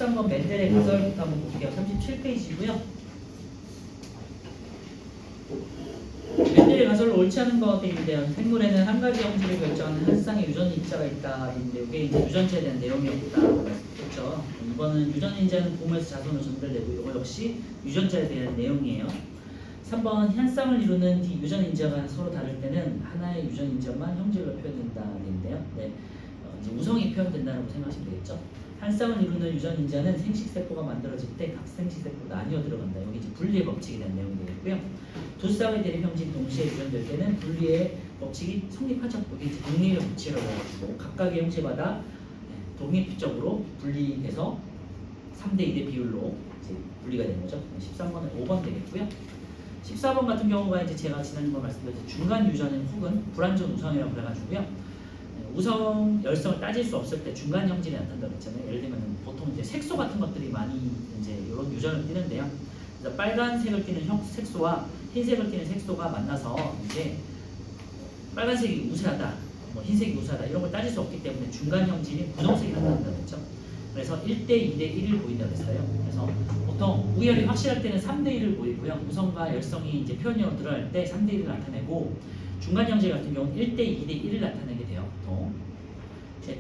13번 멘델의 가설부터 한번 볼게요. 37페이지고요. 멘델의 가설로 옳지 않은 것에 대한 생물에는 한 가지 형질을 결정하는 한 쌍의 유전 인자가 있다. 인데 이게 이제 유전체에 대한 내용이었다. 그렇죠? 이거는 유전 인자는 봄에서 자손으로 전달되고 이거 역시 유전자에 대한 내용이에요. 3번 한 쌍을 이루는 유전 인자가 서로 다를 때는 하나의 유전 인자만 형질로 표현된다인데요. 네, 이제 우성이 표현된다고 생각하시면 되겠죠. 한 쌍을 이루는 유전 인자는 생식세포가 만들어질 때 각 생식세포로 나뉘어 들어간다. 여기 이제 분리의 법칙에 대한 내용이 되겠고요. 두 쌍의 대립 형질이 동시에 유전될 때는 분리의 법칙이 성립하죠. 여기 이제 독립의 법칙이라고 해가지고 각각의 형체마다 독립적으로 분리돼서 3대 2대 비율로 이제 분리가 되는 거죠. 13번은 5번 되겠고요. 14번 같은 경우가 이제 제가 지난번에 말씀드렸듯이 중간 유전 혹은 불완전 우성이라고 그래가지고요. 우성 열성을 따질 수 없을 때 중간 형질이 나타난다고 했잖아요. 예를 들면 보통 이제 색소 같은 것들이 많이 이제 이런 유전을 띠는데요. 그래서 빨간색을 띠는 색소와 흰색을 띠는 색소가 만나서 이제 빨간색이 우세하다, 뭐 흰색이 우세하다 이런 걸 따질 수 없기 때문에 중간 형질인 분홍색이 나타난다고 했죠. 그래서 1대 2대 1을 보인다고 했어요. 그래서 보통 우열이 확실할 때는 3대 1을 보이고요. 우성과 열성이 이제 표현형으로 들어갈 때 3대 1을 나타내고 중간 형질 같은 경우는 1대 2대 1을 나타내게 돼요. 보통.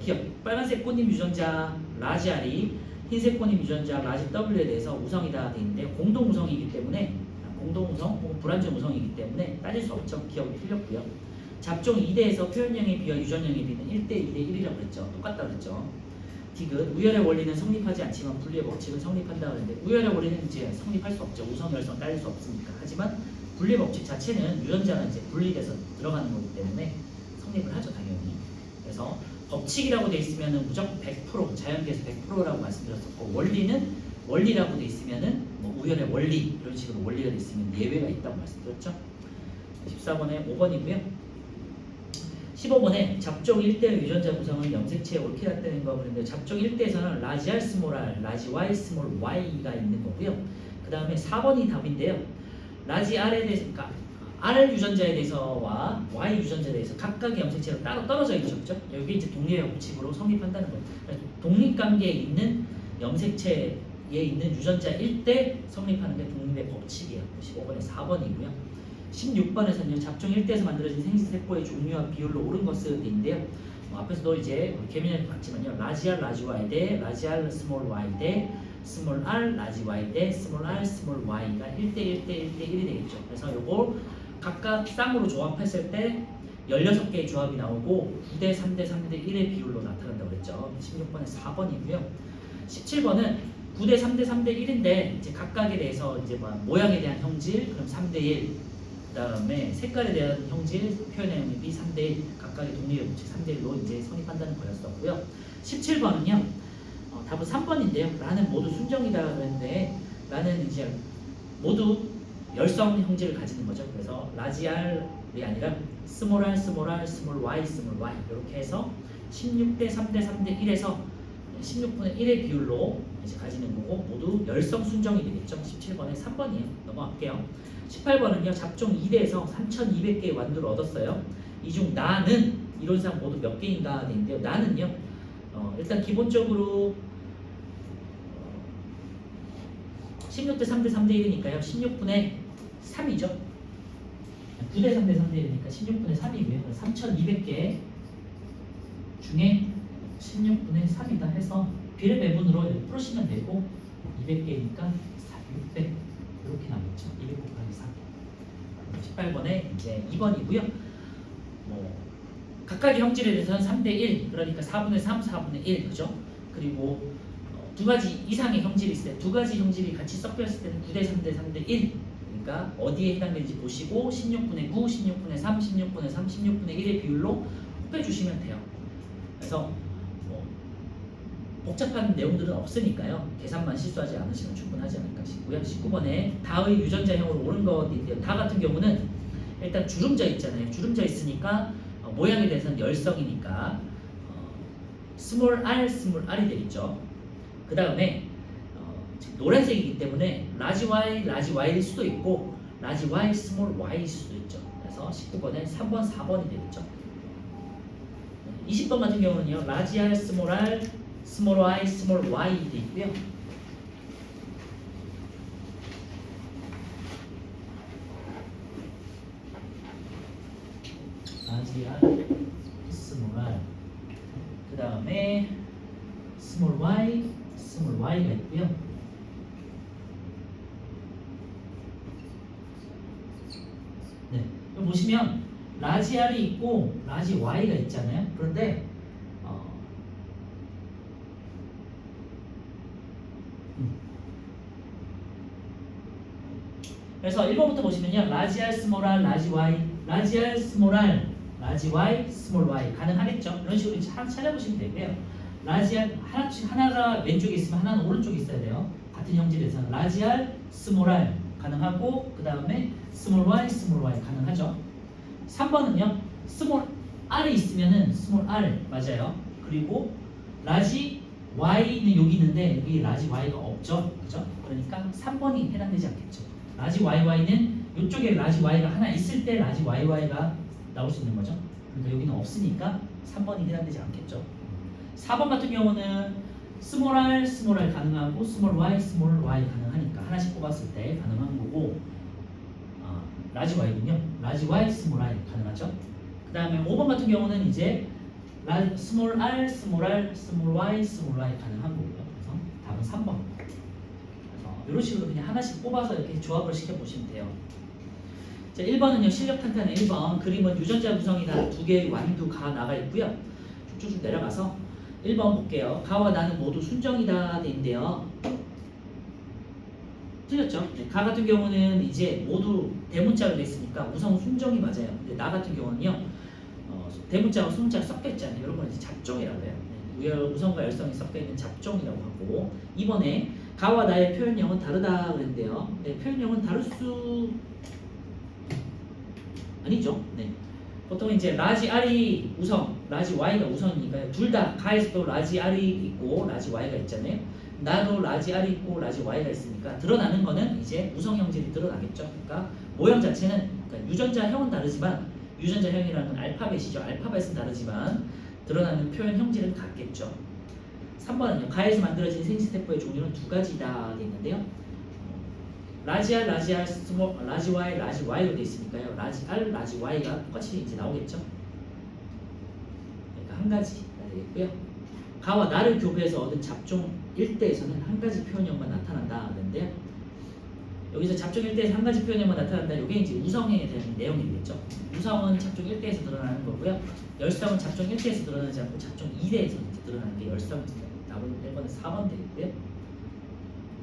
기억. 빨간색 꽃잎 유전자 라지 R이 흰색 꽃잎 유전자 라지 W에 대해서 우성이다 되어 있는데 공동 우성이기 때문에 공동 우성 혹은 불완전 우성이기 때문에 따질 수 없죠. 기억이 틀렸고요. 잡종 2대에서 표현형에 비와 유전형에 비는 1대 2대 1이라고 그랬죠. 똑같다고 그랬죠. 디귿 우열의 원리는 성립하지 않지만 분리의 법칙은 성립한다고 하는데 우열의 원리는 이제 성립할 수 없죠. 우성 열성 따질 수 없으니까. 하지만 분리의 법칙 자체는 유전자가 이제 분리돼서 들어가는 거기 때문에 성립을 하죠, 당연히. 그래서 법칙이라고 돼 있으면은 무조건 100% 자연계에서 100%라고 말씀드렸었고 원리라고 돼 있으면은 뭐 우열의 원리 이런 식으로 원리가 돼 있으면 예외가 있다고 말씀드렸죠. 14번에 5번이고요. 15번에 잡종 1대의 유전자 구성은 염색체에 옳게 나타내는 거 그런데 잡종 1대에서는 라지 R 스몰 R, 라지 Y 스몰 Y가 있는 거고요. 그 다음에 4번이 답인데요. 라지 R에 대해서, 그러니까 R 유전자에 대해서와 Y 유전자에 대해서 각각의 염색체로 따로 떨어져 있죠, 그죠? 여기 이제 독립의 법칙으로 성립한다는 거예요. 독립관계에 있는 염색체에 있는 유전자 1대 성립하는 게 독립의 법칙이에요. 15번에 4번이고요. 16번에서는요, 잡종 1대에서 만들어진 생식세포의 종류와 비율로 옳은 것인데요. 앞에서도 이제 개념을 봤지만요, 라지 R, 라지 Y 대 라지 R 스몰 Y 대 스몰 R, 라지 Y 대 스몰 R, 스몰 Y가 1대 1대 1대 1이 되겠죠. 그래서 요걸 각각 쌍으로 조합했을 때 16개의 조합이 나오고 9대 3대 3대 1의 비율로 나타난다고 그랬죠. 16번에 4번이고요. 17번은 9대 3대 3대 1인데 이제 각각에 대해서 이제 뭐 모양에 대한 형질 그럼 3대 1, 그다음에 색깔에 대한 형질 표현의 영역이 3대 1, 각각의 독립의 법칙 3대 1로 이제 성립한다는 거였었고요. 17번은요. 답은 3번인데요. 라는 모두 순정이다 그랬는데 라는 이제 모두 열성 형질을 가지는 거죠. 그래서 라지 R이 아니라 스몰 R, 스몰 R, 스몰 Y, 스몰 Y 이렇게 해서 16대 3대 3대 1에서 16분의 1의 비율로 이제 가지는 거고 모두 열성 순정이 되겠죠. 17번에 3번이에요. 넘어갈게요. 18번은요. 잡종 2대에서 3200개의 완두를 얻었어요. 이 중 나는 이론상 모두 몇 개인가 되는데요. 나는요. 일단 기본적으로 16대 3대 3대 1이니까요. 16분의 3이죠. 9대 3대 3대 1이니까 16분의 3이고요. 3200개 중에 16분의 3이다 해서 비례 배분으로 풀으시면 되고 200개니까 600 이렇게 나오겠죠. 200 곱하기 4. 18번에 이제 2번이고요. 뭐 각각의 형질에 대해서는 3대 1 그러니까 4분의 3, 4분의 1 그죠? 그리고 두 가지 이상의 형질이 있을 때 두 가지 형질이 같이 섞였을 때는 9대 3대 3대 1 그러니까 어디에 해당되는지 보시고 16분의 9, 16분의 3, 16분의 3, 16분의 1의 비율로 곱해주시면 돼요. 그래서 뭐 복잡한 내용들은 없으니까요. 계산만 실수하지 않으시면 충분하지 않을까 싶고요. 19번에 다의 유전자형으로 옳은 것인데요. 다 같은 경우는 일단 주름져 있잖아요. 주름져 있으니까 모양에 대해서는 열성이니까 스몰 R, 스몰 R이 되겠죠. 그 다음에 노란색이기 때문에 라지 Y, 라지 Y일 수도 있고 라지 Y, 스몰 Y일 수도 있죠. 그래서 19번에 3번, 4번이 되겠죠. 20번 같은 경우는요. 라지 R, 스몰 R, 스몰 y, 스몰 y 돼 있고요. 라지 r, 스몰 r. 그 다음에 스몰 y, 스몰 y가 있고요. 네, 여기 보시면 라지 r이 있고 라지 y가 있잖아요. 그런데 그래서 1번부터 보시면요. 라지 r, 스몰 r, 라지 y, 라지 r, 스몰 r, 라지 y, 스몰 y 가능하겠죠? 이런 식으로 하나 찾아보시면 되고요. 라지 r 하나가 왼쪽에 있으면 하나는 오른쪽에 있어야 돼요. 같은 형질에서 라지 r, 스몰 r 가능하고 그 다음에 스몰 y, 스몰 y 가능하죠. 3번은요. 스몰 r이 있으면은 스몰 r 맞아요. 그리고 라지 y는 여기 있는데 여기 라지 y가 없죠. 그죠? 그러니까 3번이 해당되지 않겠죠. 라지 YY는 이쪽에 라지 Y가 하나 있을 때 라지 YY가 나올 수 있는 거죠. 그러니까 여기는 없으니까 3번이 해당되지 않겠죠. 4번 같은 경우는 스몰 r, 스몰 r 가능하고 스몰 y, 스몰 y 가능하니까 하나씩 뽑았을 때 가능한 거고 라지 Y군요. 라지 Y, 스몰 y 가능하죠. 그 다음에 5번 같은 경우는 이제 스몰 r, 스몰 r, 스몰 y, 스몰 y 가능한 거고요. 그래서 답은 3번. 이런 식으로 그냥 하나씩 뽑아서 이렇게 조합을 시켜 보시면 돼요. 자, 1번은요. 실력 탄탄의 1번. 그림은 유전자 구성이다. 두 개의 완두 가 나가 있고요. 쭉쭉 내려가서 1번 볼게요. 가와 나는 모두 순정이다 돼 있는데요. 틀렸죠? 네, 가 같은 경우는 이제 모두 대문자로 돼 있으니까 우성 순정이 맞아요. 근데 나 같은 경우는요. 대문자와 소문자가 섞여 있잖아요. 이런 건 이제 잡종이라고 해요. 우성과 열성이 섞여 있는 잡종이라고 하고 2번에 가와 나의 표현형은 다르다 그랬는데요. 네, 표현형은 다를 수 아니죠. 네. 보통 이제 라지 R이 우성, 라지 Y가 우성이니까요. 둘 다 가에서도 라지 R이 있고 라지 Y가 있잖아요. 나도 라지 R이 있고 라지 Y가 있으니까 드러나는 거는 이제 우성 형질이 드러나겠죠. 그러니까 모형 자체는 그러니까 유전자형은 다르지만 유전자형이라는 건 알파벳이죠. 알파벳은 다르지만 드러나는 표현 형질은 같겠죠. 3번은요. 가에서 만들어진 생스테프의 종류는 두 가지다 되어 있는데요. 라지 R, 라지 R, 스몰, 라지 Y, 라지 Y로 되어 있으니까요. 라지 R, 라지 Y가 똑같이 이제 나오겠죠. 그러니까 한 가지가 되겠고요. 가와 나를 교배해서 얻은 잡종 1대에서는 한 가지 표현형만 나타난다 그랬는데요. 여기서 잡종 1대에서 한 가지 표현형만 나타난다. 이게 이제 우성에 대한 내용이겠죠. 우성은 잡종 1대에서 드러나는 거고요. 열성은 잡종 1대에서 드러나지 않고 잡종 2대에서 드러나는 게 열성입니다. 답은 1번은 4번 되겠고요.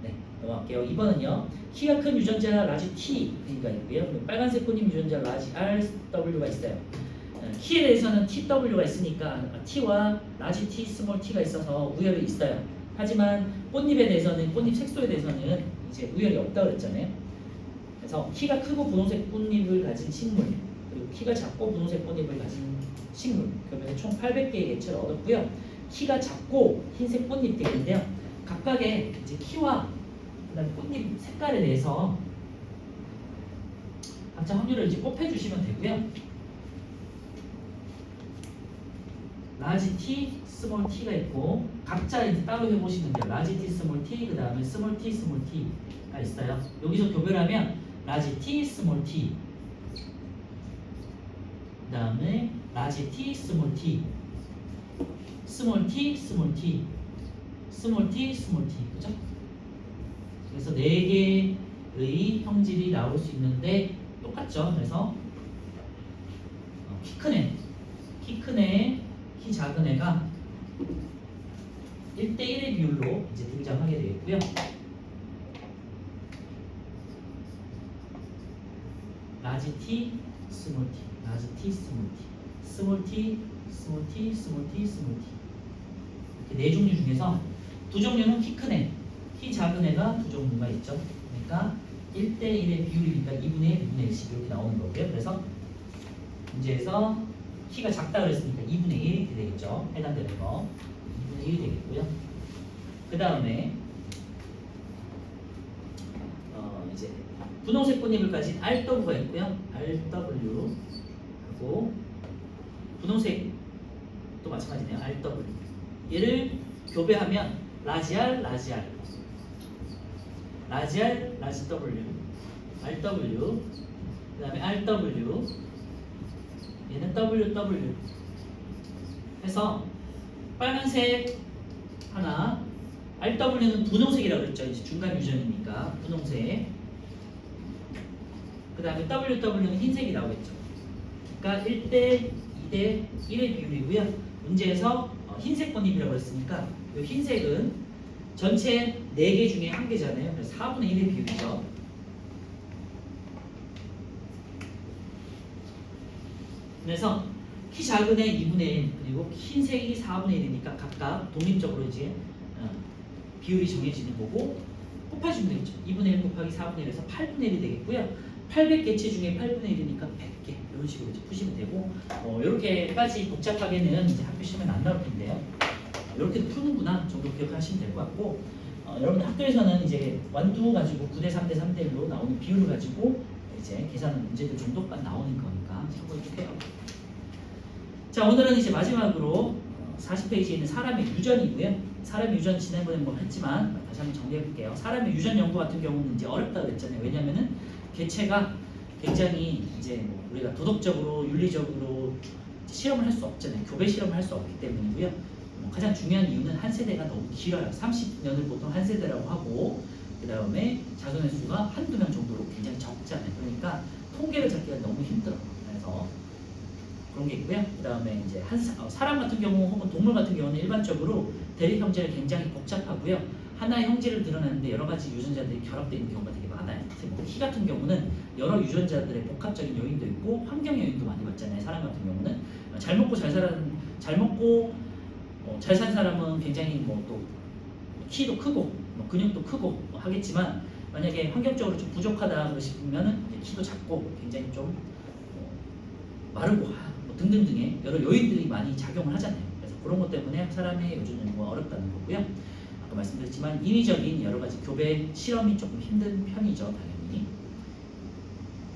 네, 넘어갈게요. 2번은요. 키가 큰 유전자 라지 T가 있고요. 빨간색 꽃잎 유전자 라지 RW가 있어요. 키에 대해서는 TW가 있으니까 T와 라지 T, 스몰 T가 있어서 우열이 있어요. 하지만 꽃잎에 대해서는 꽃잎 색소에 대해서는 이제 우열이 없다고 그랬잖아요. 그래서 키가 크고 분홍색 꽃잎을 가진 식물 그리고 키가 작고 분홍색 꽃잎을 가진 식물 그러면 총 800개의 개체를 얻었고요. 키가 작고 흰색 꽃잎이 있는데요. 각각의 이제 키와 그다음에 꽃잎 색깔에 대해서 각자 확률을 이제 곱해주시면 되고요. 라지 T, 스몰 T가 있고 각자 이제 따로 해보시면 돼요. 라지 T, 스몰 T, 그 다음에 스몰 T, 스몰 T가 있어요. 여기서 교배하면 라지 T, 스몰 T, 그 다음에 라지 T, 스몰 T, 스몰 T, 스몰 T, 스몰 T, 스몰 T, 그죠? 그래서 4개의 형질이 나올 수 있는데 똑같죠. 그래서 키 큰 애, 키 큰 애, 키 작은 애가 1대1의 비율로 이제 등장하게 되겠고요. 라지 T, 스몰 T, 라지 T, 스몰 T, 스몰 T, 스몰 T, 스몰 T, 스몰 T 이렇게 4종류 중에서 2종류는 키 큰 애, 키 작은 애가 2종류가 있죠. 그러니까 1대1의 비율이니까 2분의 1, 2분의 1씩 이렇게 나오는 거고요. 그래서 문제에서 키가 작다 그랬으니까 2분의 1이 되겠죠. 해당되는 거 2분의 1이 되겠고요. 그 다음에 이제 분홍색 꽃잎을 가진 RW가 있고요. RW 하고 분홍색 또 마찬가지네요. RW 얘를 교배하면 라지 R, 라지 R, 라지 R, 라지 W, RW, 그 다음에 RW, 얘는 WW 해서 빨간색 하나, RW는 분홍색이라고 그랬죠. 이제 중간 유전이니까 분홍색. 그 다음에 WW는 흰색이라고 했죠. 그러니까 1대 2대 1의 비율이고요. 문제에서 흰색 번입이라고 했으니까 이 흰색은 전체 4개 중에 1개잖아요. 그래서 4분의 1의 비율이죠. 그래서 키 작은 애 2분의 1 그리고 흰색이 4분의 1이니까 각각 독립적으로 이제 비율이 정해지는 거고 곱해주면 되겠죠. 2분의 1 곱하기 4분의 1에서 8분의 1이 되겠고요. 800개체 중에 8분의 1이니까 100개 이런 식으로 이제 푸시면 되고 이렇게까지 복잡하게는 이제 학교 시험에 안 나올 텐데요. 이렇게 푸는구나 정도 기억하시면 될 것 같고 여러분 학교에서는 이제 완두 가지고 9대 3대 3대 1로 나오는 비율을 가지고 이제 계산하는 문제들 정도까지 나오는 거니까 참고해 주세요. 자 오늘은 이제 마지막으로 40페이지에 있는 사람의 유전이고요. 사람의 유전 지난번에 뭐 했지만 다시 한번 정리해 볼게요. 사람의 유전 연구 같은 경우는 이제 어렵다고 그랬잖아요. 왜냐면은 개체가 굉장히 이제 뭐 우리가 도덕적으로 윤리적으로 실험을 할 수 없잖아요. 교배 실험을 할 수 없기 때문이고요. 가장 중요한 이유는 한 세대가 너무 길어요. 30년을 보통 한 세대라고 하고 그 다음에 자손의 수가 한두 명 정도로 굉장히 적잖아요. 그러니까 통계를 잡기가 너무 힘들어요. 그래서 그런 게 있고요. 그 다음에 이제 사람 같은 경우 혹은 동물 같은 경우는 일반적으로 대립 형제가 굉장히 복잡하고요. 하나의 형제를 드러내는데 여러 가지 유전자들이 결합되어 있는 경우가 되게 많아요. 키 같은 경우는 여러 유전자들의 복합적인 요인도 있고 환경 요인도 많이 봤잖아요. 사람 같은 경우는 잘 먹고 잘 산 사람은 굉장히 뭐 또 키도 크고 근육도 크고 하겠지만 만약에 환경적으로 좀 부족하다 싶으면은 키도 작고 굉장히 좀 마르고 등등등의 여러 요인들이 많이 작용을 하잖아요. 그래서 그런 것 때문에 사람의 유전 연구가 어렵다는 거고요. 아까 말씀드렸지만 인위적인 여러 가지 교배 실험이 조금 힘든 편이죠, 당연히.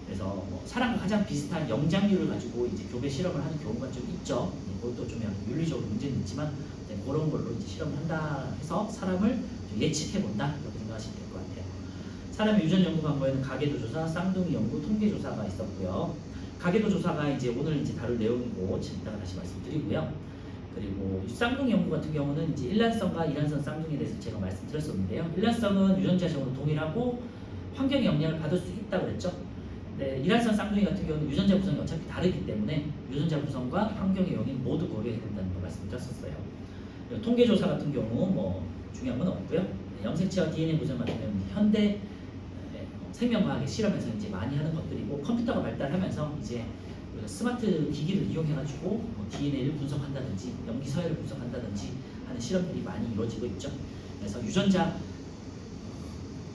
그래서 사람과 가장 비슷한 영장류를 가지고 이제 교배 실험을 하는 경우가 좀 있죠. 그것도 좀 윤리적으로 문제는 있지만 그런 걸로 이제 실험을 한다 해서 사람을 예측해 본다 이렇게 생각하시면 될 것 같아요. 사람의 유전 연구 방법에는 가계도 조사, 쌍둥이 연구, 통계 조사가 있었고요. 가계도 조사가 이제 오늘 이제 다룰 내용이고 이따가 다시 말씀드리고요. 그리고 쌍둥이 연구 같은 경우는 이제 일란성과 이란성 쌍둥이에 대해서 제가 말씀드렸었는데요. 일란성은 유전자적으로 동일하고 환경의 영향을 받을 수 있다고 그랬죠. 네, 이란성 쌍둥이 같은 경우는 유전자 구성이 어차피 다르기 때문에 유전자 구성과 환경의 영향 모두 고려해야 된다는 걸 말씀드렸었어요. 통계 조사 같은 경우 뭐 중요한 건 없고요. 염색체와 DNA 구성 같은 경우는 현대 생명과학의 실험에서 이제 많이 하는 것들이고 컴퓨터가 발달하면서 이제 우리가 스마트 기기를 이용해가지고 뭐 DNA를 분석한다든지 염기 서열을 분석한다든지 하는 실험들이 많이 이루어지고 있죠. 그래서 유전자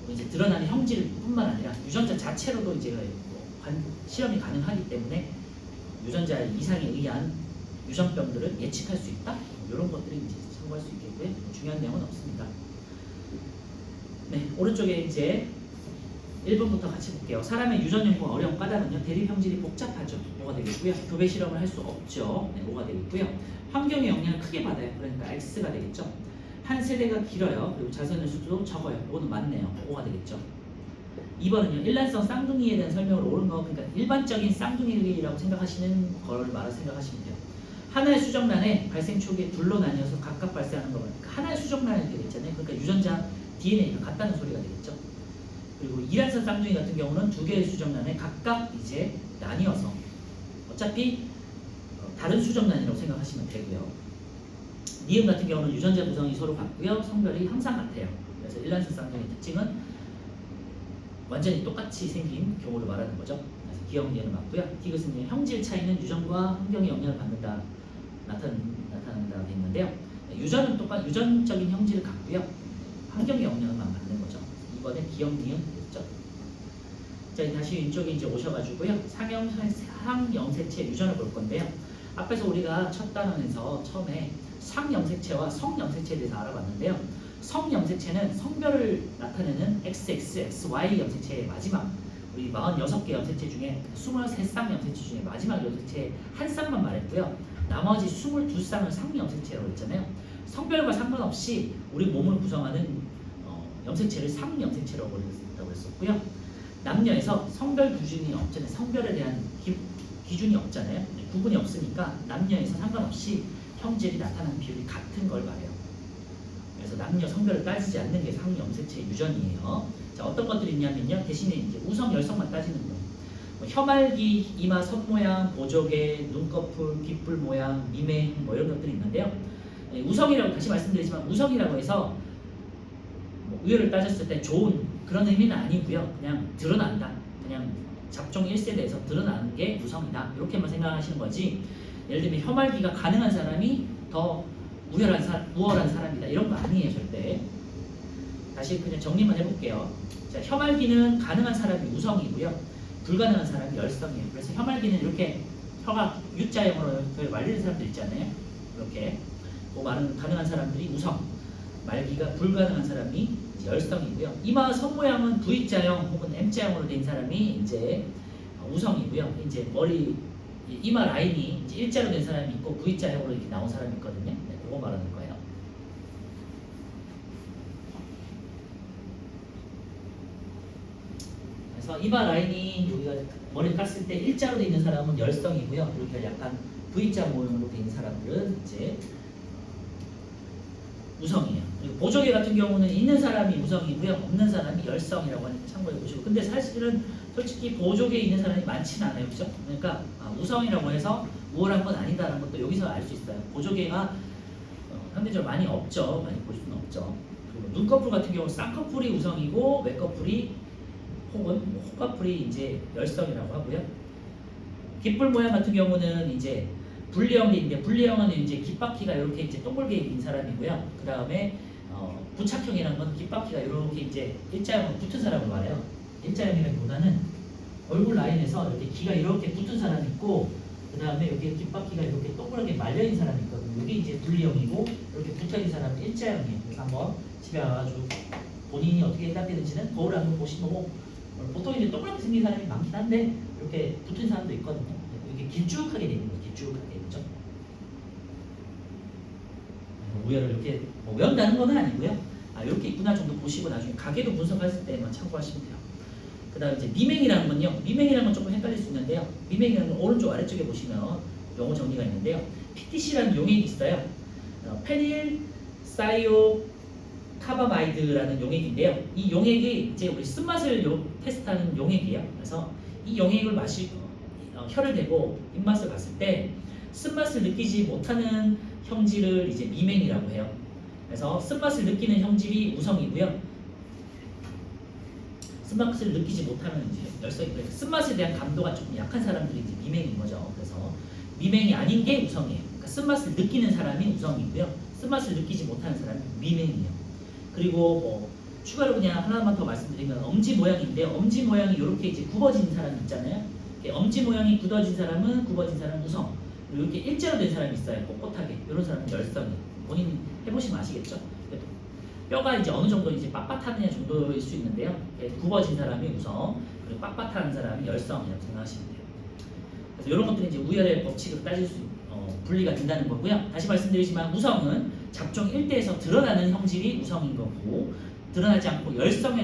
이제 드러나는 형질뿐만 아니라 유전자 자체로도 이제 실험이 가능하기 때문에 유전자 이상에 의한 유전병들을 예측할 수 있다. 이런 것들이 이제 참고할 수 있겠고요. 중요한 내용은 없습니다. 네, 오른쪽에 이제 1번부터 같이 볼게요. 사람의 유전 연구가 어려운 까닭은요. 대립 형질이 복잡하죠. 5가 되겠고요. 교배 실험을 할 수 없죠. 네, 5가 되겠고요. 환경의 영향을 크게 받아요. 그러니까 X가 되겠죠. 한 세대가 길어요. 그리고 자손의 수도 적어요. 이거는 맞네요. 5가 되겠죠. 2번은요. 일란성 쌍둥이에 대한 설명을 옳은 거 그러니까 일반적인 쌍둥이라고 생각하시는 걸 생각하시면 돼요. 하나의 수정란에 발생 초기에 둘로 나뉘어서 각각 발생하는 거니까 하나의 수정란이 되겠잖아요. 그러니까 유전자 DNA가 같다는 소리가 되겠죠. 그리고 이란성 쌍둥이 같은 경우는 두 개의 수정란에 각각 이제 나뉘어서 어차피 다른 수정란이라고 생각하시면 되고요. 니은 같은 경우는 유전자 구성이 서로 같고요. 성별이 항상 같아요. 그래서 일란성 쌍둥이의 특징은 완전히 똑같이 생긴 경우를 말하는 거죠. 그래서 기억 니은은 맞고요. 디귿은 형질 차이는 유전과 환경의 영향을 받는다 나타난다 돼 있는데요. 유전은 유전적인 형질을 갖고요. 환경의 영향만 받는 거죠. 이번에 기억 니은 됐죠. 자 다시 이쪽에 이제 오셔가지고요. 상영색체 유전을 볼 건데요. 앞에서 우리가 첫 단원에서 처음에 상염색체와 성염색체에 대해서 알아봤는데요. 성염색체는 성별을 나타내는 XX, XY 염색체의 마지막 우리 46개 염색체 중에 23쌍 염색체 중에 마지막 염색체 한 쌍만 말했고요. 나머지 22쌍을 상염색체라고 했잖아요. 성별과 상관없이 우리 몸을 구성하는 염색체를 상염색체라고 했었고요. 남녀에서 성별 기준이 없잖아요. 성별에 대한 기준이 없잖아요. 구분이 없으니까 남녀에서 상관없이 형질이 나타나는 비율이 같은 걸 말해요. 그래서 남녀 성별을 따지지 않는 게 상염색체 유전이에요. 자, 어떤 것들이 있냐면요. 대신에 이제 우성, 열성만 따지는 거예요. 뭐 혀말기, 이마, 선모양, 보조개, 눈꺼풀, 귓불 모양, 미맹 뭐 이런 것들이 있는데요. 우성이라고 다시 말씀드리지만 우성이라고 해서 뭐 우열을 따졌을 때 좋은 그런 의미는 아니고요. 그냥 드러난다. 그냥 잡종 1세대에서 드러나는 게 우성이다. 이렇게만 생각하시는 거지. 예를 들면 혀말기가 가능한 사람이 더 우월한 사람이다. 이런 거 아니에요. 절대. 다시 그냥 정리만 해볼게요. 자, 혀말기는 가능한 사람이 우성이고요. 불가능한 사람이 열성이에요. 그래서 혀말기는 이렇게 혀가 U자형으로 말리는 사람들 있잖아요. 이렇게 그 많은 가능한 사람들이 우성, 말기가 불가능한 사람이 열성이고요. 이마 선모양은 V자형 혹은 M자형으로 된 사람이 이제 우성이고요. 이제 머리 이마 라인이 이제 일자로 된 사람이 있고 V자형으로 이렇게 나온 사람이 있거든요. 네, 그거 말하는 거예요. 그래서 이마 라인이 여기가 머리 깠을 때 일자로 돼 있는 사람은 열성이고요. 이렇게 약간 V자 모형으로 돼 있는 사람들은 이제 우성이에요. 그리고 보조개 같은 경우는 있는 사람이 우성이고요. 없는 사람이 열성이라고 하니까 참고해 보시고. 근데 사실은 솔직히 보조개에 있는 사람이 많지는 않아요. 그죠? 그러니까 우성이라고 해서 우월한 건 아니다라는 것도 여기서 알 수 있어요. 보조개가 상대적으로 많이 없죠. 많이 볼 수는 없죠. 그리고 눈꺼풀 같은 경우는 쌍꺼풀이 우성이고 외꺼풀이 혹은 호꺼풀이 이제 열성이라고 하고요. 귓불 모양 같은 경우는 이제 분리형인데 분리형은 이제 귓바퀴가 이렇게 이제 동글게 있는 사람이고요. 그 다음에 부착형이라는 건 귓바퀴가 이렇게 이제 일자형으로 붙은 사람을 말해요. 일자형이라기보다는 얼굴 라인에서 이렇게 귀가 이렇게 붙은 사람이 있고, 그 다음에 여기 귓바퀴가 이렇게 동그랗게 말려 있는 사람이 있거든요. 이게 이제 분리형이고 이렇게 붙어 있는 사람은 일자형이에요. 그래서 한번 집에 와가지고 본인이 어떻게 해답되는지는 거울을 한번 보시고, 보통 이제 동그랗게 생긴 사람이 많긴 한데 이렇게 붙은 사람도 있거든요. 이게 길쭉하게 되어 있는 거예요. 길쭉하게. 그죠? 우열을 이렇게 외운다는 건 아니고요. 이렇게 있구나 정도 보시고 나중에 가계도 분석했을 때만 참고하시면 돼요. 그 다음 이제 미맹이라는 건요. 미맹이라는 건 조금 헷갈릴 수 있는데요. 미맹이라는 건 오른쪽 아래쪽에 보시면 용어 정리가 있는데요. PTC라는 용액이 있어요. 페닐 사이오 카바마이드라는 용액인데요. 이 용액이 이제 우리 쓴맛을 테스트하는 용액이에요. 그래서 이 용액을 혀를 대고 입맛을 봤을 때 쓴맛을 느끼지 못하는 형질을 이제 미맹이라고 해요. 그래서 쓴맛을 느끼는 형질이 우성이고요. 쓴맛을 느끼지 못하는 이제 열성이고요. 쓴맛에 대한 감도가 조금 약한 사람들이 이제 미맹인 거죠. 그래서 미맹이 아닌 게 우성이에요. 그러니까 쓴맛을 느끼는 사람이 우성이고요. 쓴맛을 느끼지 못하는 사람이 미맹이에요. 그리고 뭐 추가로 그냥 하나만 더 말씀드리면 엄지 모양인데요. 엄지 모양이 이렇게 이제 굽어진 사람 있잖아요. 엄지 모양이 굽어진 사람은 우성. 그리고 이렇게 일자로 된 사람이 있어요. 꼿꼿하게. 이런 사람은 열성이. 본인 해보시면 아시겠죠? 뼈가 이제 어느 정도 이제 빳빳한 정도일 수 있는데요. 굽어진 사람이 우성, 그리고 빳빳한 사람이 열성이라고 생각하시면 돼요. 그래서 이런 것들이 이제 우열의 법칙으로 따질 수 분리가 된다는 거고요. 다시 말씀드리지만 우성은 잡종 1대에서 드러나는 형질이 우성인 거고, 드러나지 않고 열성은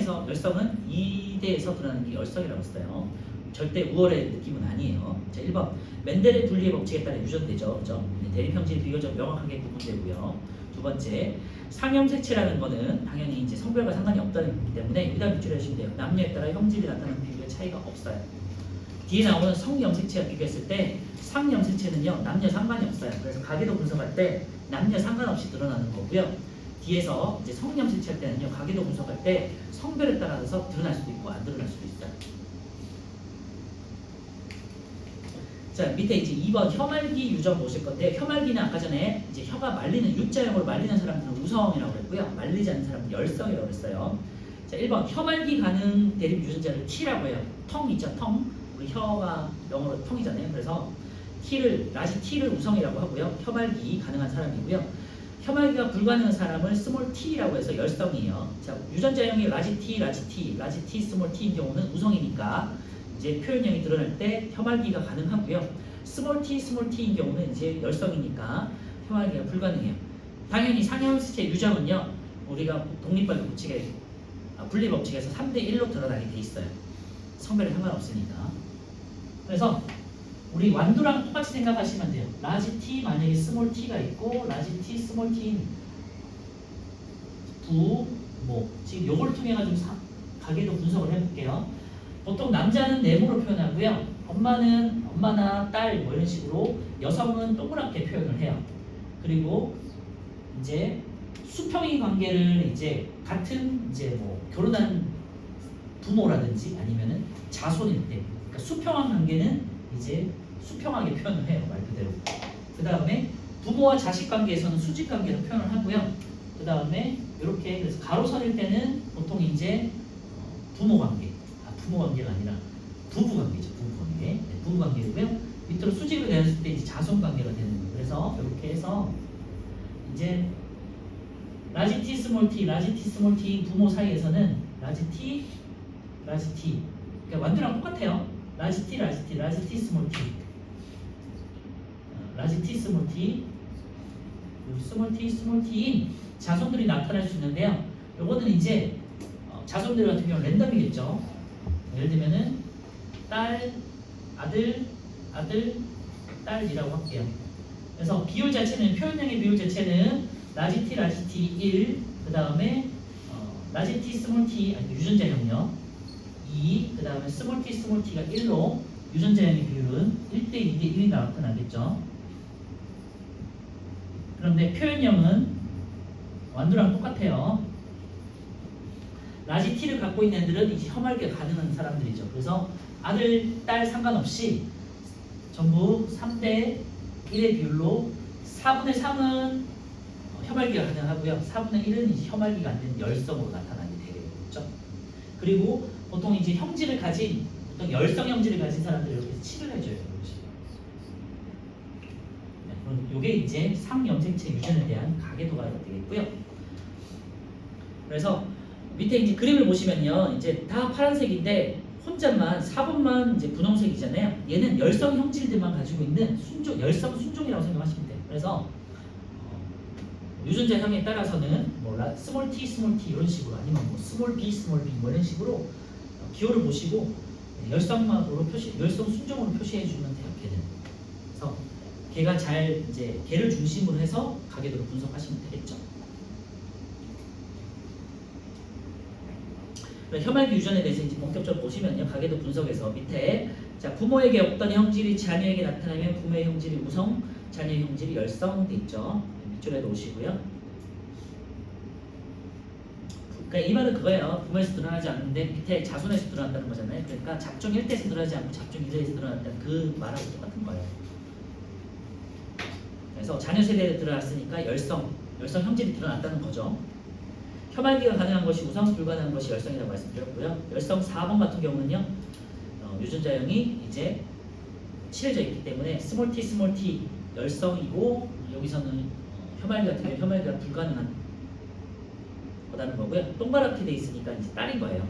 2대에서 드러나는 게 열성이라고 했어요. 절대 우월의 느낌은 아니에요. 자, 1번 멘델의 분리의 법칙에 따라 유전되죠. 그죠? 대립 형질이 비교적 명확하게 구분되고요. 두 번째, 상염색체라는 거는 당연히 이제 성별과 상관이 없다는 거기 때문에 여기다 밑줄을 해주시면 돼요. 남녀에 따라 형질이 나타나는 비율의 차이가 없어요. 뒤에 나오는 성염색체와 비교했을 때 상염색체는요 남녀 상관이 없어요. 그래서 가계도 분석할 때 남녀 상관없이 드러나는 거고요. 뒤에서 이제 성염색체 할 때는요 가계도 분석할 때 성별에 따라서 드러날 수도 있고 안 드러날 수도 있어요. 자, 밑에 이제 2번 혀말기 유전 보실 건데, 혀말기는 아까 전에 이제 혀가 말리는 U자형으로 말리는 사람들은 우성이라고 그랬고요. 말리지 않는 사람은 열성이라고 그랬어요. 자, 1번 혀말기 가능 대립 유전자를 T라고 해요. 텅 있죠, 텅. 우리 혀가 영어로 텅이잖아요. 그래서 라지 T를 우성이라고 하고요. 혀말기 가능한 사람이고요. 혀말기가 불가능한 사람을 스몰 t라고 해서 열성이에요. 자, 유전자형이 라지 T, 스몰 t인 경우는 우성이니까 이제 표현형이 드러날 때 혀말기가 가능하고요. 스몰 t인 경우는 이제 열성이니까 혀말기가 불가능해요. 당연히 상해함수체 유정은요 우리가 독립발표 법칙에 분리법칙에서 3대1로 드러나게 돼 있어요. 성별에 상관없으니까. 그래서 우리 완두랑 똑같이 생각하시면 돼요. 라지 t 만약에 스몰 t가 있고 라지 t 스몰 t인 부모 지금 요걸 통해 가지고 가계도 분석을 해볼게요. 보통 남자는 네모로 표현하고요. 엄마는 엄마나 딸 뭐 이런 식으로, 여성은 동그랗게 표현을 해요. 그리고 이제 수평의 관계를 이제 같은 이제 뭐 결혼한 부모라든지 아니면은 자손일 때, 그러니까 수평한 관계는 이제 수평하게 표현을 해요, 말 그대로. 그 다음에 부모와 자식 관계에서는 수직 관계로 표현을 하고요. 그 다음에 이렇게 그래서 가로선일 때는 보통 이제 부모 관계, 부모 관계가 아니라 부부 관계죠, 부부 관계. 네, 부부 관계고요. 밑으로 수직으로 되었을 때 이제 자손 관계가 되는 거예요. 그래서 이렇게 해서 이제 라지 t 스몰 t, 라지 t 스몰 t 부모 사이에서는 라지 t, 그러니까 완두랑 똑같아요. 라지 t, 라지 t, 라지 t 스몰 t, 라지 t 스몰 t, 스몰 t, 스몰 t인 자손들이 나타날 수 있는데요. 요거는 이제 자손들 같은 경우는 랜덤이겠죠. 예를 들면은 딸, 아들, 딸이라고 할게요. 그래서 비율 자체는, 표현량의 비율 자체는 라지 t, 라지 t 1, 그 다음에 라지 t 스몰 t, 아니 유전자형요 2, 그 다음에 스몰 t 스몰 t가 1로 유전자형의 비율은 1대 2대 1이 나타나겠죠. 그런데 표현형은 완두랑 똑같아요. 라지 t를 갖고 있는 애들은 이제 혐알계가 가능한 사람들이죠. 그래서 아들, 딸 상관없이 전부 3대 1의 비율로 4분의 3은 혐알기가 가능하고요. 4분의 1은 이제 혐알기가 안 되는 열성으로 나타나게 되겠죠. 그리고 보통 이제 형질을 가진, 보통 열성 형질을 가진 사람들을 이렇게 칠을 해줘요. 네, 그럼 이게 이제 상염생체 유전에 대한 가계도가 되겠고요. 그래서 밑에 이제 그림을 보시면요, 이제 다 파란색인데 혼자만 4번만 이제 분홍색이잖아요. 얘는 열성 형질들만 가지고 있는 순종, 열성 순종이라고 생각하시면 돼요. 그래서 유전자형에 따라서는 뭐 스몰 t, 스몰 t 이런 식으로, 아니면 뭐 스몰 b, 스몰 b 뭐 이런 식으로 기호를 보시고 열성막으로 표시, 열성 순종으로 표시해 주면 돼요. 걔는. 그래서 걔가 잘 이제 걔를 중심으로 해서 가계도를 분석하시면 되겠죠. 혐알기 유전에 대해서 이제 본격적으로 보시면요, 가계도 분석에서 밑에 자 부모에게 어떤 형질이 자녀에게 나타나면 부모의 형질이 우성, 자녀의 형질이 열성 돼 있죠. 밑줄에 놓으시고요. 그러니까 이 말은 그거예요. 부모에서 드러나지 않는데 밑에 자손에서 드러난다는 거잖아요. 그러니까 잡종 1대에서 드러나지 않고 잡종 2대에서 드러난다는 그 말하고 똑같은 거예요. 그래서 자녀 세대에 드러났으니까 열성 형질이 드러났다는 거죠. 혐알기가 가능한 것이 우성, 불가능한 것이 열성이라고 말씀드렸고요. 열성 4번 같은 경우는요, 유전자형이 이제 칠해져 있기 때문에 스몰 t 열성이고, 여기서는 혐알기 같은 경우 혐알기가 불가능한 거라는 거고요. 동그랗게 돼 있으니까 이제 딸인 거예요.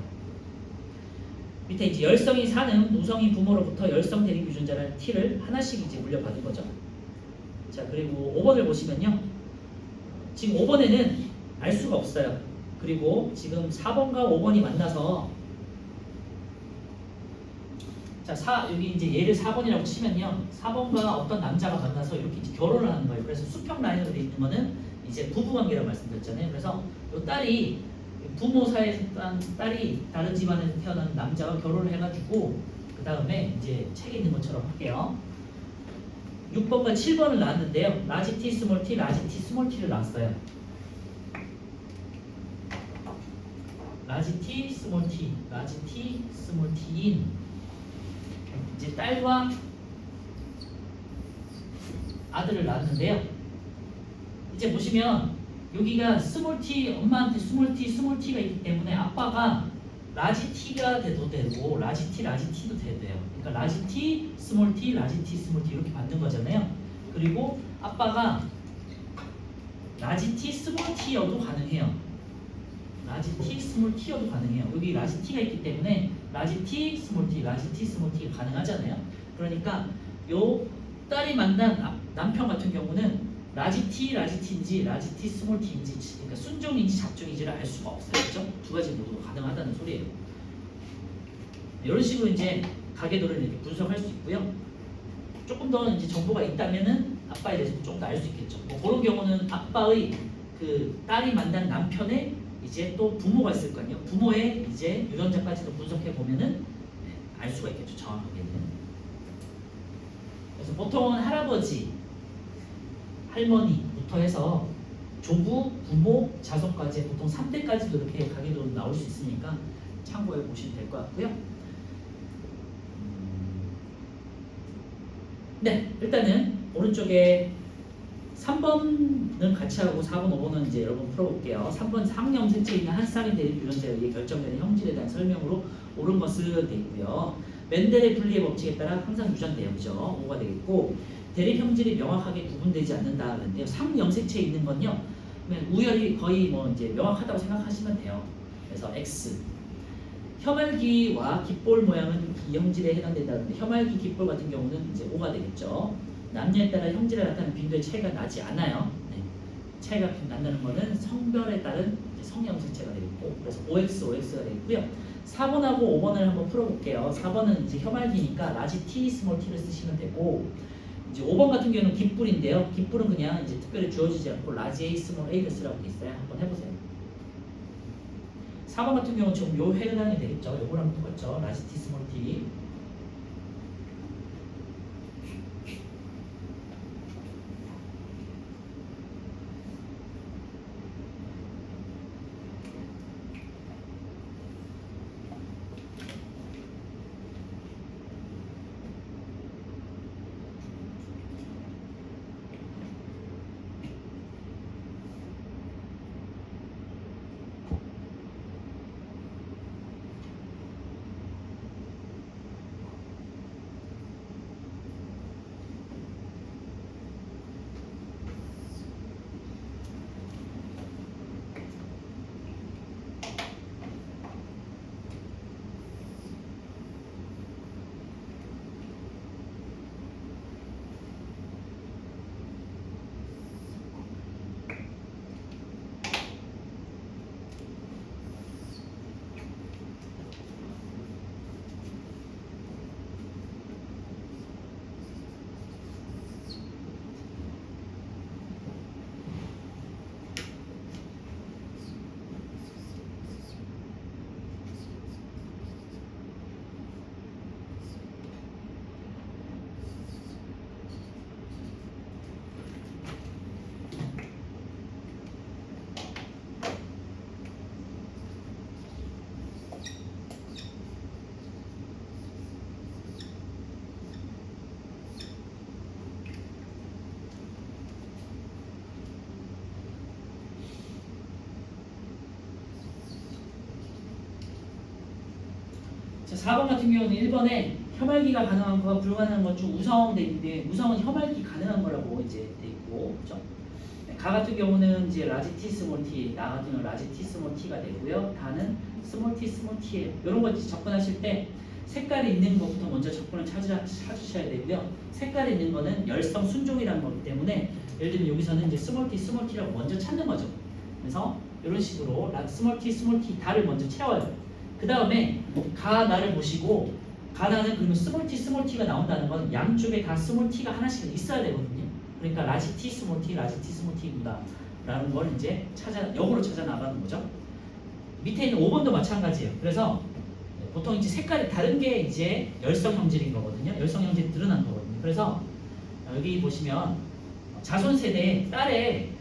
밑에 이제 열성이 사는 우성인 부모로부터 열성 대립 유전자라는 t를 하나씩 이제 물려받은 거죠. 자, 그리고 5번을 보시면요, 지금 5번에는 알 수가 없어요. 그리고 지금 4번과 5번이 만나서, 자, 여기 이제 얘를 4번이라고 치면요, 4번과 어떤 남자가 만나서 이렇게 이제 결혼을 하는 거예요. 그래서 수평 라인으로 되어 있는 거는 이제 부부관계라고 말씀드렸잖아요. 그래서 이 딸이 부모 사이에서 딸이 다른 집안에서 태어난 남자가 결혼을 해가지고 그 다음에 이제 책에 있는 것처럼 할게요. 6번과 7번을 낳았는데요, 라지 t 스몰 t, 라지 t 스몰 t를 낳았어요. 라지 t 스몰 t, 라지 t 스몰 t인 이제 딸과 아들을 낳았는데요. 이제 보시면 여기가 스몰 t, 엄마한테 스몰 t가 있기 때문에 아빠가 라지 t가 돼도 되고 라지 t도 돼요. 그러니까 라지 t 스몰 t, 라지 t 스몰 t 이렇게 받는 거잖아요. 그리고 아빠가 라지 t 스몰 t여도 가능해요. 라지 t 스몰 t여도 가능해요. 여기 라지 t가 있기 때문에 라지 t 스몰 t, 라지 t 스몰 t가 가능하잖아요. 그러니까 요 딸이 만난 남편 같은 경우는 라지 T인지 라지 T 스몰 T인지 그러니까 순종인지 잡종인지를 알 수가 없어요. 그죠? 두 가지 모두 가능하다는 소리예요. 이런 식으로 이제 가계도를 이렇게 분석할 수 있고요. 조금 더 이제 정보가 있다면은 아빠에 대해서 조금 더 알 수 있겠죠. 뭐 그런 경우는 아빠의 그 딸이 만난 남편의 이제 또 부모가 있을 거 아니에요. 부모의 이제 유전자까지도 분석해 보면은 알 수가 있겠죠. 정확하게는. 그래서 보통은 할아버지, 할머니부터 해서 조부, 부모, 자손까지 보통 3대까지도 이렇게 가계도로 나올 수 있으니까 참고해 보시면 될 것 같고요. 네, 일단은 오른쪽에 3번은 같이 하고 4번, 5번은 이제 여러분 풀어볼게요. 3번 상염색체에 있는 한 쌍의 대립 유전자에 의해 결정되는 형질에 대한 설명으로 옳은 것은 되어 있고요. 멘델의 분리의 법칙에 따라 항상 유전돼요죠. 5가 되겠고 대립 형질이 명확하게 구분되지 않는다 그런데요. 상염색체에 있는 건요. 우열이 거의 뭐 이제 명확하다고 생각하시면 돼요. 그래서 X. 혐알기와 깃볼 모양은 비형질에 해당된다는데 혐알기, 깃볼 같은 경우는 이제 5가 되겠죠. 남녀에 따라 형질에 나타나는 빈도의 차이가 나지 않아요. 네. 차이가 난다는 것은 성별에 따른 성형색체가 되겠고 그래서 OX, OX가 되겠고요. 4번하고 5번을 한번 풀어볼게요. 4번은 이제 혐알기니까 라지 T, 스몰 T를 쓰시면 되고 이제 5번 같은 경우는 깃불인데요. 깃불은 그냥 이제 특별히 주어지지 않고 라지 A, 스몰 A를 쓰라고 돼 있어요. 한번 해보세요. 4번 같은 경우는 지금 요 해당이 되겠죠. 요거랑 똑같죠. 라지 T, 스몰 T. 자, 4번 같은 경우는 1번에 혐알기가 가능한 거와 불가능한 것 중 우성 돼 있는데 우성은 혐알기 가능한 거라고 이제 돼 있고 그죠? 가 같은 경우는 이제 라지 T 스몰 T, 나 같은 경우는 라지 T 스몰 T가 되고요. 다는 스몰 T 스몰 T에 이런 거 접근하실 때 색깔이 있는 것부터 먼저 접근을 찾으셔야 되고요. 색깔이 있는 거는 열성 순종이라는 거기 때문에 예를 들면 여기서는 이제 스몰 T라고 먼저 찾는 거죠. 그래서 이런 식으로 스몰 T 다를 먼저 채워요. 그 다음에 가나를 보시고 가나는 그러면 스몰 T가 나온다는 건 양쪽에 다 스몰 T가 하나씩 있어야 되거든요. 그러니까 라지 T 스몰 T 입니다. 라는 걸 이제 역으로 찾아 나가는 거죠. 밑에 있는 5번도 마찬가지예요. 그래서 보통 이제 색깔이 다른 게 이제 열성 형질인 거거든요. 열성 형질이 드러난 거거든요. 그래서 여기 보시면 자손 세대에 딸에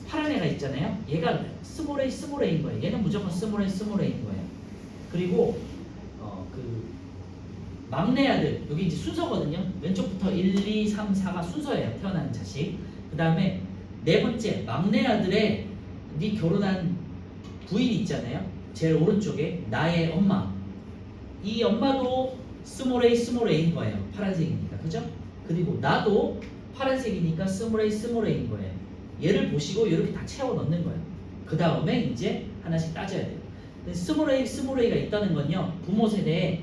파란 애가 있잖아요. 얘가 스몰 A인 거예요. 얘는 무조건 스몰 A인 거예요. 그리고 그 막내 아들 여기 이제 순서거든요. 왼쪽부터 1, 2, 3, 4가 순서예요. 태어나는 자식. 그 다음에 네 번째 막내 아들의 네 결혼한 부인이 있잖아요. 제일 오른쪽에 나의 엄마. 이 엄마도 스몰 A인 거예요. 파란색이니까 그죠? 그리고 나도 파란색이니까 스몰 A인 거예요. 얘를 보시고 이렇게 다 채워 넣는 거예요. 그 다음에 이제 하나씩 따져야 돼요. 스몰 A가 있다는 건요. 부모 세대에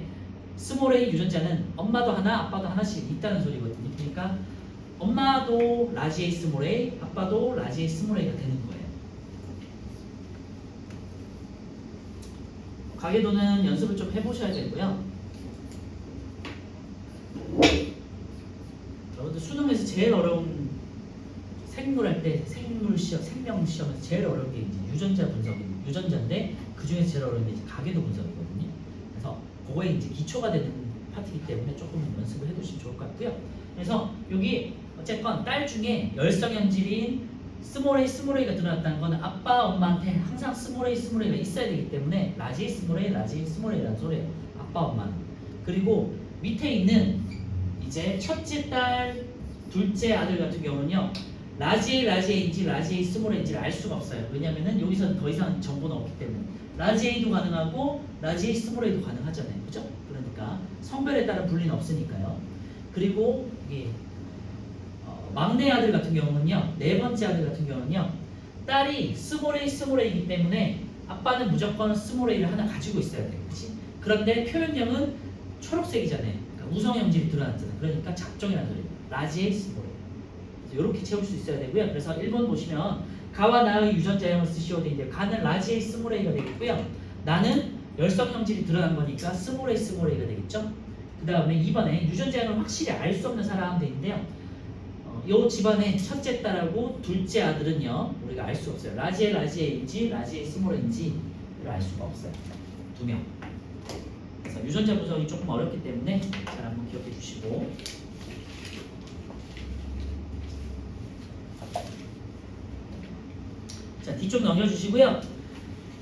스몰 A 유전자는 엄마도 하나, 아빠도 하나씩 있다는 소리거든요. 그러니까 엄마도 라지 A 스몰 A, 아빠도 라지 A 스몰 A가 되는 거예요. 가계도는 연습을 좀 해보셔야 되고요. 여러분들 수능에서 제일 어려운 생물 할 때 생물 시험, 생명 시험에서 제일 어려운 게 이제 유전자 유전자인데 그 중에서 제일 어려운 게 이제 가계도 분석이거든요. 그래서 그거에 이제 기초가 되는 파트이기 때문에 조금 연습을 해두시면 좋을 것 같고요. 그래서 여기 어쨌건 딸 중에 열성 형질인 스몰 A, 스몰 A가 드러났다는 건 아빠, 엄마한테 항상 스몰 A, 스몰 A가 있어야 되기 때문에 라지 A, 스몰 A, 라지 A, 스몰 A라는 소리예요. 아빠, 엄마는. 그리고 밑에 있는 이제 첫째 딸, 둘째 아들 같은 경우는요. 라지 A, 라지 A인지 라지 A, 스몰 A인지를 알 수가 없어요. 왜냐면은 여기서는 더 이상 정보는 없기 때문에 라지 A도 가능하고 라지 A, 스몰 A도 가능하잖아요. 그죠? 그러니까 성별에 따른 분리는 없으니까요. 그리고 이게 막내 아들 같은 경우는요, 네 번째 아들 같은 경우는요, 딸이 스몰 A, 스몰 A이기 때문에 아빠는 무조건 스몰 A를 하나 가지고 있어야 돼요. 그렇지? 그런데 표현형은 초록색이잖아요. 그러니까 우성 형질이 드러났잖아요. 그러니까 작정이라는 소리예요. 라지 A, 스몰 A. 이렇게 채울 수 있어야 되고요. 그래서 1번 보시면 가와 나의 유전자형을 쓰시오 되는데 가는 라지 A, 스몰 A가 되겠고요. 나는 열성 형질이 드러난 거니까 스몰 A, 스몰 A가 되겠죠. 그 다음에 2번에 유전자형을 확실히 알 수 없는 사람 되는데요. 요 집안의 첫째 딸하고 둘째 아들은요 우리가 알 수 없어요. 라지 A, 라지 A인지 라지 A, 스몰 A인지를 알 수가 없어요. 2명. 그래서 유전자 분석이 조금 어렵기 때문에 잘 한번 기억해 주시고. 자, 뒤쪽 넘겨주시고요.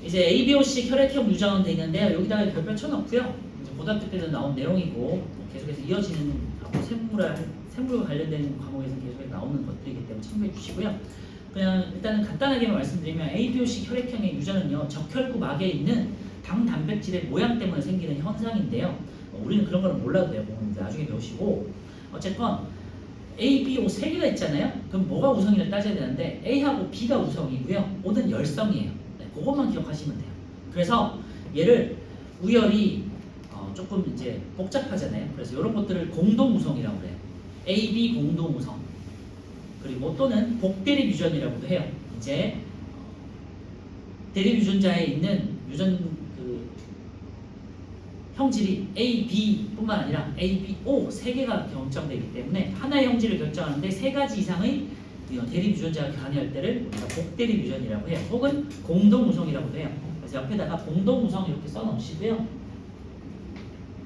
이제 ABOC 혈액형 유전은 돼 있는데요. 여기다가 별표 쳐놓고요. 이제 고등학교 때도 나온 내용이고 계속해서 이어지는 생물과 관련된 과목에서 계속해서 나오는 것들이기 때문에 참고해 주시고요. 그냥 일단은 간단하게만 말씀드리면 ABOC 혈액형의 유전은요 적혈구막에 있는 당 단백질의 모양 때문에 생기는 현상인데요. 우리는 그런 거는 몰라도 돼요. 나중에 배우시고 어쨌건 A, B, O 세 개가 있잖아요. 그럼 뭐가 우성인을 따져야 되는데 A하고 B가 우성이고요. O는 열성이에요. 네, 그것만 기억하시면 돼요. 그래서 얘를 우열이 조금 이제 복잡하잖아요. 그래서 이런 것들을 공동우성이라고 그래요. A, B 공동우성. 그리고 또는 복대립 유전이라고도 해요. 이제 대립 유전자에 있는 유전 형질이 A, B뿐만 아니라 A, B, O 세 개가 결정되기 때문에 하나의 형질을 결정하는데 세 가지 이상의 대립 유전자가 관여할 때를 우리가 복대립 유전이라고 해요. 혹은 공동우성이라고도 해요. 그래서 옆에다가 공동우성 이렇게 써놓으시고요.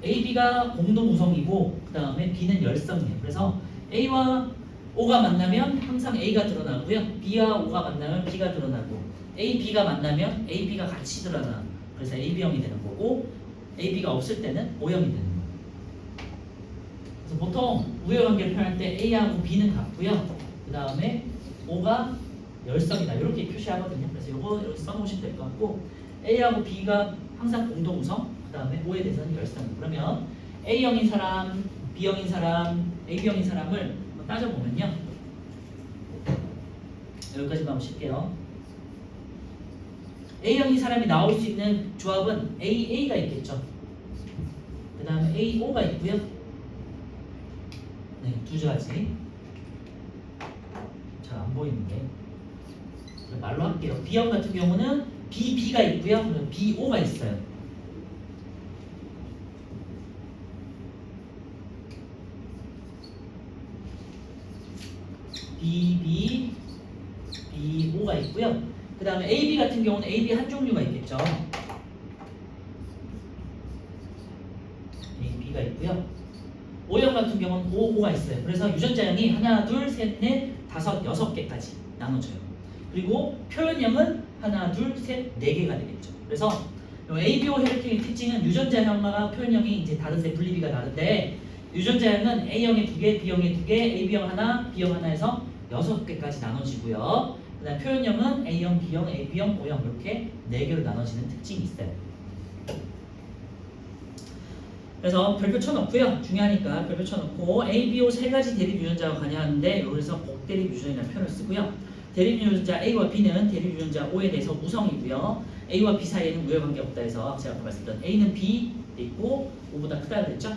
A, B가 공동우성이고 그 다음에 B는 열성이에요. 그래서 A와 O가 만나면 항상 A가 드러나고요. B와 O가 만나면 B가 드러나고 A, B가 만나면 A, B가 같이 드러나. 그래서 AB형이 되는 거고 A, B가 없을 때는 O형이 되는 거예요. 그래서 보통 우열관계를 표현할 때 A하고 B는 같고요. 그 다음에 O가 열성이다. 이렇게 표시하거든요. 그래서 이거 이렇게 써놓으시면 될 것 같고 A하고 B가 항상 공동우성, 그 다음에 O에 대해서는 열성. 그러면 A형인 사람, B형인 사람, AB형인 사람을 한번 따져보면요. 여기까지만 보실게요. A형인 사람이 나올 수 있는 조합은 AA가 있겠죠. 그 다음에 AO가 있고요. 네, 두 가지. 잘 안 보이는데 말로 할게요. B형 같은 경우는 BB가 있고요. 그리고 BO가 있어요. BB, BO가 있고요. 그 다음에 AB 같은 경우는 AB 한 종류가 있겠죠. AB가 있고요. O형 같은 경우는 OO가 있어요. 그래서 유전자형이 하나, 둘, 셋, 넷, 다섯, 여섯 개까지 나눠져요. 그리고 표현형은 하나, 둘, 셋, 네 개가 되겠죠. 그래서 ABO 혈액형의 특징은 유전자형과 표현형이 이제 다른데 분리비가 다른데 유전자형은 A형에 두 개, B형에 두 개, AB형 하나, B형 하나에서 여섯 개까지 나눠지고요. 그다음 표현형은 A형, B형, AB형, O형 이렇게 네 개로 나눠지는 특징이 있어요. 그래서 별표 쳐놓고요. 중요하니까 별표 쳐놓고 A, B, O 세 가지 대립 유전자가 관여하는데 여기서 복대립 유전이라는 표현을 쓰고요. 대립 유전자 A와 B는 대립 유전자 O에 대해서 우성이고요. A와 B 사이에는 우열관계 없다 해서 제가 아까 말씀드린 A는 B 돼 있고 O보다 크다 그랬죠.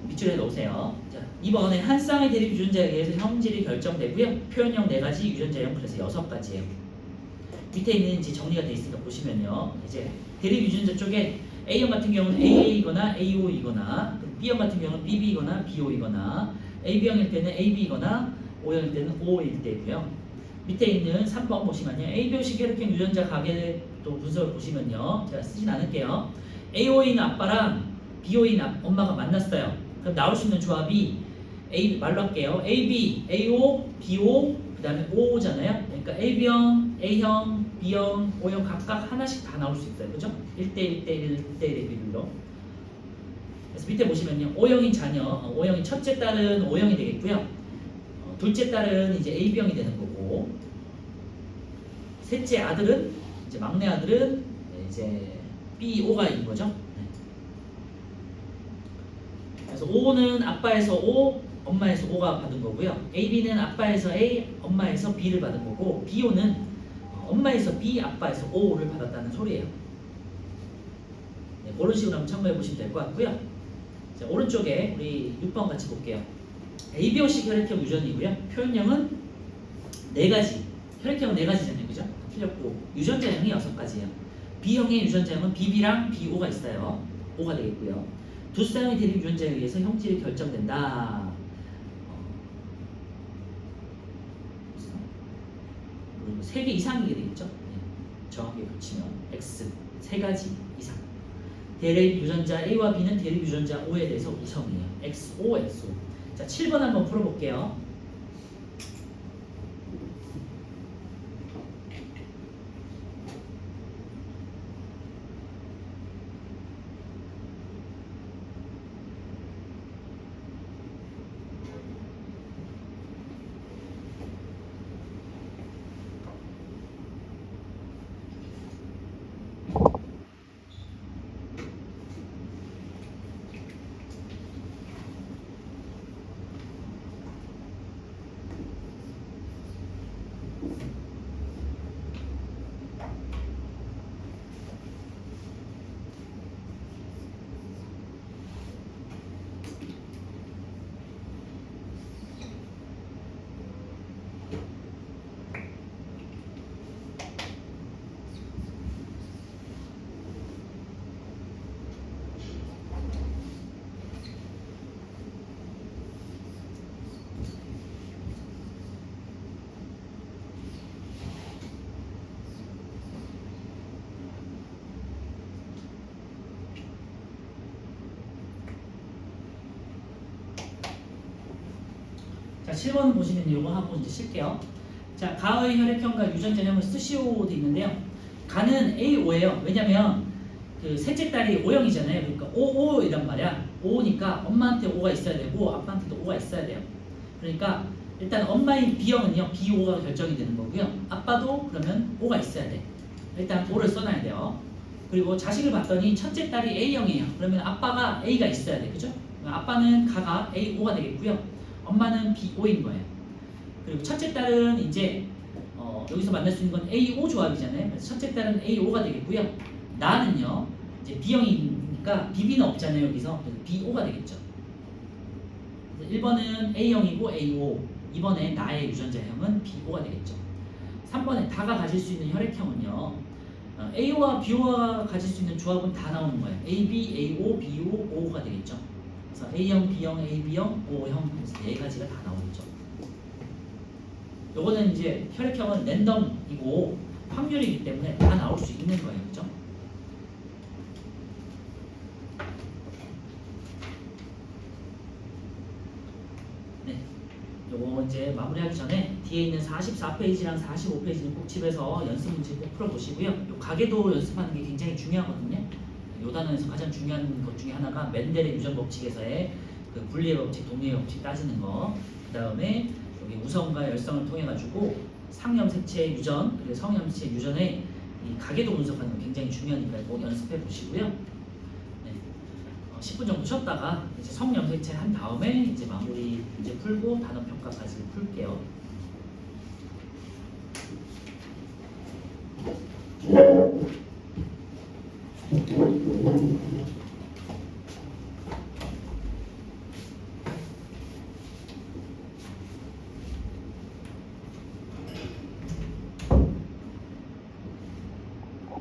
밑줄에 넣으세요. 자, 이번에 한 쌍의 대립 유전자에 의해서 형질이 결정되고요. 표현형 4가지, 유전자형 그래서 6가지예요. 밑에 있는 이제 정리가 되어 있으니까 보시면요. 이제 대립 유전자 쪽에 A형 같은 경우는 AA이거나 AO이거나 B형 같은 경우는 BB이거나 BO이거나 AB형일 때는 AB이거나 O형일 때는 O일 때고요. 밑에 있는 3번 보시면요. AB형식 혈액형 유전자 가계 또 분석을 보시면요. 제가 쓰진 않을게요. AO인 아빠랑 BO인 엄마가 만났어요. 그럼 나올 수 있는 조합이 말로 할게요. AB, AO, BO, 그 다음에 O잖아요. 그러니까 AB형, A형, B형, O형 각각 하나씩 다 나올 수 있어요. 그죠? 1대1, 1대1, 1대1의 비율로. 그래서 밑에 보시면요. O형인 자녀, O형인 첫째 딸은 O형이 되겠고요. 둘째 딸은 이제 AB형이 되는 거고, 셋째 아들은, 이제 막내 아들은 이제 BO가 있는 거죠. 그래서 O는 아빠에서 O, 엄마에서 O가 받은 거고요. AB는 아빠에서 A, 엄마에서 B를 받은 거고, BO는 엄마에서 B, 아빠에서 O를 받았다는 소리예요. 네, 그런 식으로 한번 참고해 보시면 될 것 같고요. 자, 오른쪽에 우리 6번 같이 볼게요. ABO식 혈액형 유전이고요. 표현형은 4가지. 혈액형은 4가지잖아요. 그죠? 틀렸고 유전자형이 6가지예요. B형의 유전자형은 BB랑 BO가 있어요. O가 되겠고요. 두 쌍의 대립 유전자에 의해서 형질이 결정된다. 3개 이상이게 되겠죠? 네. 정확하게 붙이면 X 3가지 이상. 대립 유전자 A와 B는 대립 유전자 O에 대해서 우성이에요. XO, XO. 자, 7번 한번 풀어볼게요. 자, 7번 보시면 이거 하고 이제 쉴게요. 자, 가의 혈액형과 유전자형을 쓰시오도 있는데요. 가는 AO예요. 왜냐면 그 셋째 딸이 O형이잖아요. 그러니까 OO이란 말이야. O니까 엄마한테 O가 있어야 되고 아빠한테도 O가 있어야 돼요. 그러니까 일단 엄마인 B형은요. BO가 결정이 되는 거고요. 아빠도 그러면 O가 있어야 돼. 일단 O를 써놔야 돼요. 그리고 자식을 봤더니 첫째 딸이 A형이에요. 그러면 아빠가 A가 있어야 돼. 그죠? 아빠는 가가 AO가 되겠고요. 엄마는 BO인 거예요. 그리고 첫째 딸은 이제 여기서 만날 수 있는 건 AO 조합이잖아요. 그래서 첫째 딸은 AO가 되겠고요. 나는요 이제 B형이니까 BB는 없잖아요. 여기서 그래서 BO가 되겠죠. 1번은 A형이고 AO, 2번에 나의 유전자형은 BO가 되겠죠. 3번에 다가 가질 수 있는 혈액형은요 AO와 BO가 가질 수 있는 조합은 다 나오는 거예요. AB, AO, BO, O가 되겠죠. 그래서 A형, B형, AB형, O형 그래서 4가지가 다 나오겠죠. 요거는 이제 혈액형은 랜덤이고 확률이기 때문에 다 나올 수 있는 거예요. 그죠? 네. 요거 이제 마무리하기 전에 뒤에 있는 44페이지랑 45페이지는 꼭 집에서 연습 문제 꼭 풀어보시고요. 요 가계도 연습하는 게 굉장히 중요하거든요. 요 단원에서 가장 중요한 것 중에 하나가 멘델의 유전 법칙에서의 그 분리의 법칙, 동리의 법칙 따지는 거. 그 다음에 여기 우성과 열성을 통해 가지고 상염색체 유전, 그리고 성염색체 유전의 이 가계도 분석하는 거 굉장히 중요하니까 꼭 연습해 보시고요. 네. 10분 정도 쉬었다가 이제 성염색체 한 다음에 이제 마무리 문제 풀고 단어 평가까지 풀게요.